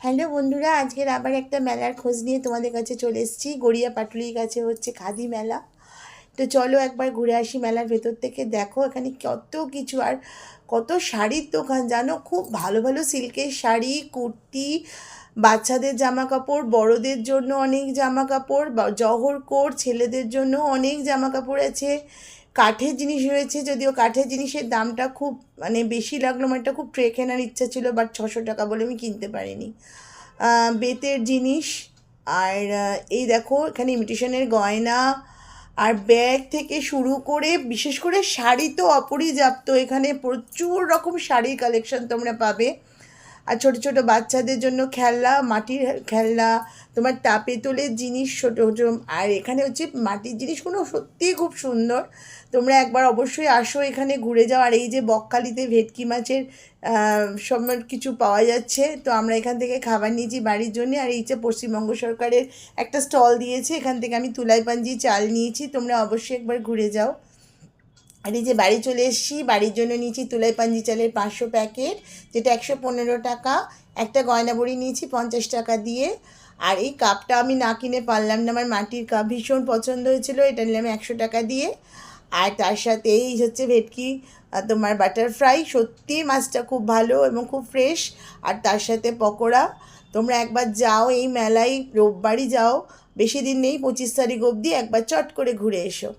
Hello বন্ধুরা, আজকের আবার একটা মেলার খোঁজ নিয়ে তোমাদের কাছে চলে এসেছি। গড়িয়া পাটুলির কাছে হচ্ছে খাদি মেলা। তো চলো একবার ঘুরে আসি মেলার ভেতর থেকে। দেখো এখানে কত কিছু, আর কত শাড়ির দোকান জানো, খুব ভালো ভালো সিল্কের শাড়ি, কুর্তি, বাচ্চাদের জামা কাপড়, বড়দের জন্য অনেক জামা কাপড়, জহর কোট, ছেলেদের জন্য অনেক জামা কাপড় আছে। কাঠের জিনিস রয়েছে, যদিও কাঠের জিনিসের দামটা খুব বেশি লাগলো। আমার একটা খুব ট্রে কেনার ইচ্ছা ছিল, বাট 600 টাকা বলে আমি কিনতে পারিনি। বেতের জিনিস, আর এই দেখো এখানে ইমিটেশনের গয়না আর ব্যাগ থেকে শুরু করে বিশেষ করে শাড়ি তো অপরিযাপ্ত। এখানে প্রচুর রকম শাড়ির কালেকশন তোমরা পাবে। আর ছোটো ছোটো বাচ্চাদের জন্য খেলনা, মাটির খেলনা, তোমার পেতলের জিনিস ছোটো ছোটো। আর এখানে হচ্ছে মাটির জিনিসগুলো সত্যিই খুব সুন্দর। তোমরা একবার অবশ্যই আসো, এখানে ঘুরে যাও। আর এই যে বকখালিতে ভেটকি মাছের সব কিছু পাওয়া যাচ্ছে। তো আমরা এখান থেকে খাবার নিয়েছি বাড়ির জন্য। আর এই যে পশ্চিমবঙ্গ সরকারের একটা স্টল দিয়েছে, এখান থেকে আমি তুলাই পাঞ্জি চাল নিয়েছি। তোমরা অবশ্যই একবার ঘুরে যাও। আর এই যে বাড়ি চলে এসেছি, বাড়ির জন্য নিয়েছি তুলাই পাঞ্জি চালের 500 প্যাকেট, যেটা 115 টাকা। একটা গয়না বড়ি নিয়েছি 50 টাকা দিয়ে। আর এই কাপটা আমি না কিনে পারলাম না, আমার মাটির কাপ ভীষণ পছন্দ হয়েছিল, এটা নিলাম 100 টাকা দিয়ে। আর তার সাথে এই হচ্ছে ভেটকি, তোমার বাটার ফ্রাই, সত্যি মাছটা খুব ভালো এবং খুব ফ্রেশ। আর তার সাথে পকোড়া। তোমরা একবার যাও এই মেলায়, রোববারই যাও, বেশি দিন নেই, 25 তারিখ অবধি, একবার চট করে ঘুরে এসো।